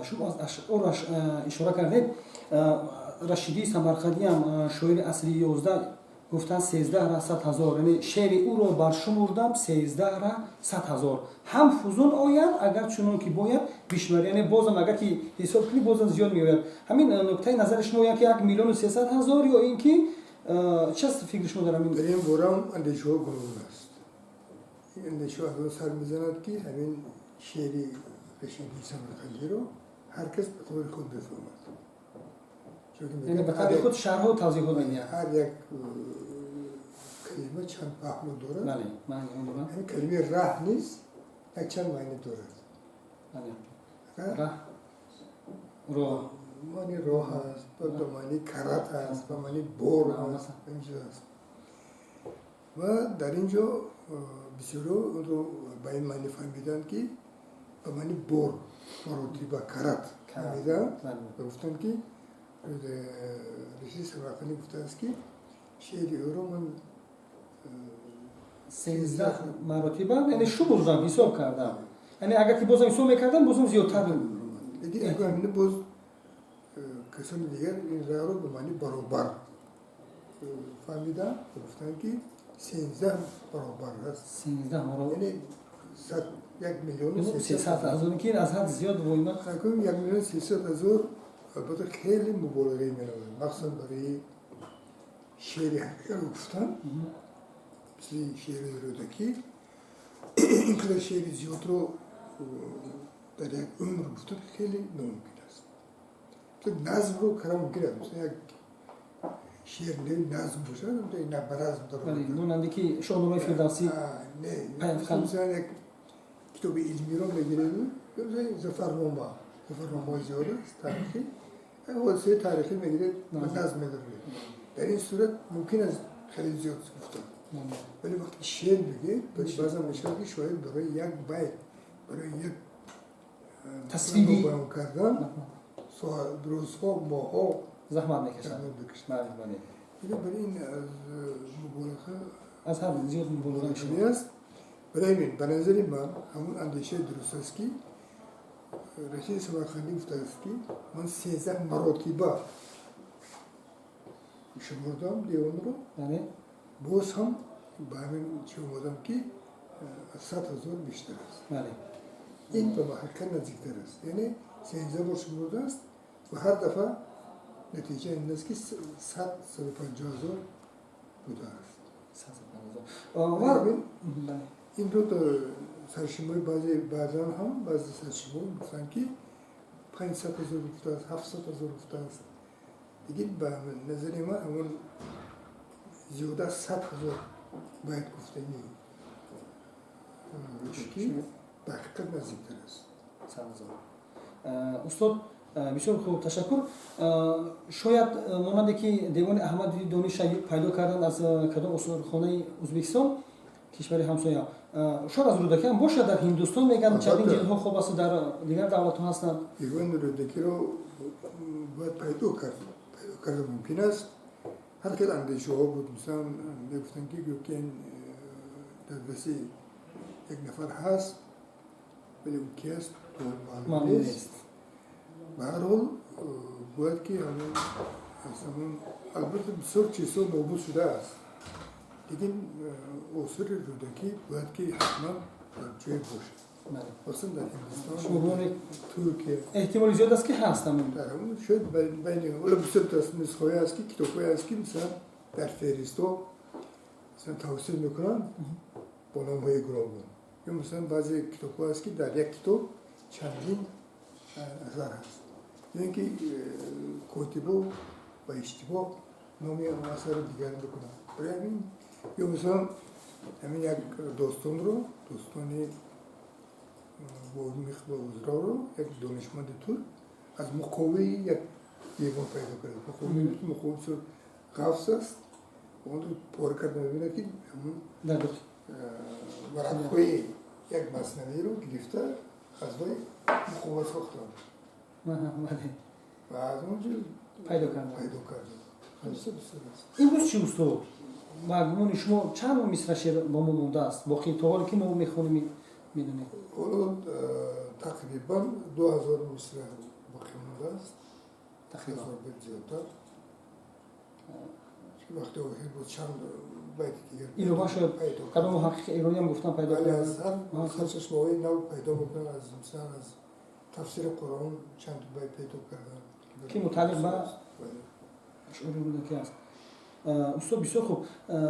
شما از اشعارش اشاره کردید. رشیدی سمرقندی هم شاعر اصلی 11 گفتن 13 را 100,000، یعنی شعر او را برشمردم 13 را 100,000. هم فزون آید اگر چنان که باید بیشماری، یعنی بازم اگر که حساب کنی بازم زیاد میآید. همین نکته نظر شما که 1,300,000 یا اینکه چه فکر شما در همین؟ در این بارم اندیشه ها گروه است. این اندیشه ها از سر میزند که همین شعر رشیدی سمرقندی رو هر کس به طور خود بفهمد. یعنی به طور خود شرح و توضیح بدین. هر یک کلمه چند فهم دارد. بله، معنی اون دارد. این کلمه راه نیست، یک چند معنی دارد. بله. راه. معنی راه است، به معنی کرات است، به معنی بور است، اینجا است. و در اینجا بسیاری رو به این معنی فهمیدن که به معنی بور، مروتی با کرات فهمیدن و گفتن که رشید سمرقندی گفته است که شعر او رو من 13 مراتب یعنی شمردم، حساب کردم. یعنی اگر که بازم حساب میکردم بازم زیادتر بود. دیگه اگر همینه باز کسان دیگر این راه رو به معنی برابر فهمیدن و گفتن که 13 برابر هست. 13 مراتب یعنی 1,300,000 که از حد زیاد بود. اینا کنیم 1,300,000 البته خیلی مبالغه می‌نماید، مخصوصا برای شعر حقیقی گفتن مثل شعر رودکی اینقدر شعر زیاد رو در یک عمر گفتن خیلی ناممکن است. نظم رو کار ممکن است، مثلا یک شعر نظم باشه، نه برازم داره. مانند که شاهنامه فردوسی نه مثلا یک کتاب علمی رو میگیریم، مثلا ظفرنامه زیاد است تاریخی، حادثه تاریخی میگیرید و نظم میداره. در این صورت ممکن است خیلی زیاد گفتن. ولی وقتی شعر میگه بعضا میشه که شاید برای یک بیت، برای یک تصویری بیان کردن روزها ماها زحمت میکشن. بله. دیگه برای این از مبالغه از هر زیاد مبالغه شده است. برای این به نظر من همون اندیشه درست است که رشید سمرقندی گفته است که من 13 مراتبه شمردم دیوان رو، باز هم به همین شمردم که 100,000 بیشتر است. بله. این به حقیقت نزدیکتر است، یعنی 13 بار شمرده است و هر دفعه نتیجه این است که 150,000 بوده است. 150,000. این رو در سرشمای بعضا هم بعضی سرشمای گفتن که 500,000 گفته است، 700,000 گفته است. دیگه به نظر من همون زیاده 100,000 باید گفته که به حقیقت نزدیکتر است. 100,000. استاد بسیار خوب، تشکر. شاید مانندی که دیوان احمد دانش پیدا کردن از کدام استانخانه ازبکستان کشور همسایه، شاید از رودکی هم باشه در هندوستان میگن چندین جلدها خوب است، در دیگر دولت‌ها هستند. دیوان رودکی رو باید پیدا کرد ممکن است. هر که اندیشه ها بود، مثلا میگفتن که این در دستی یک نفر هست ولی اون کی است تو معلوم نیست. به هر حال باید که همون البته بسیار چیزها موجود شده است، لیکن اصول رودکی باید که حتما در جای باشه. اصلا در هندوستان ترکیه احتمال زیاد است که هست همون. در همون شاید بین ولی بسیار نسخه‌های است که کتاب‌های است که مثلا در فهرست‌ها مثلا توصیف میکنن با نام‌های گوناگون. یا مثلا بعضی کتاب‌ها است که در یک کتاب چندین اثر هست. یعنی که کاتبو و اشتباه نامی اثر دیگر بکنن. برای همین یا مثلا همین یک داستان با میخ و وزرا رو یک دانشمند ترک از مقاوی یک دیوان پیدا کرده. مقاوی بسیار قفص است و اون رو پاره کرده میبینه که همون ورقهای یک مصنوی رو گرفته از وی مقاوی ساختن و از اونجا پیدا کرده. امروز چی استاد؟ مضمون شما چند مصرع شعر با ما مونده است؟ باقی تا حالی که ما میخونیم میدونیم؟ حالا تقریبا 2000 مصرع آمده است تقریبا 1000 بیت زیادتر وقتی وحید بود چند بیت دیگر اینو باشه پیدا کدام محقق ایرانی هم گفتن پیدا ولی از کردن هر سرچشمه‌های نو پیدا میکنن از مثلا از تفسیر قرآن چند بیت پیدا کردن که متعلق به بله. اشعار بوده که است استاد بسیار خوب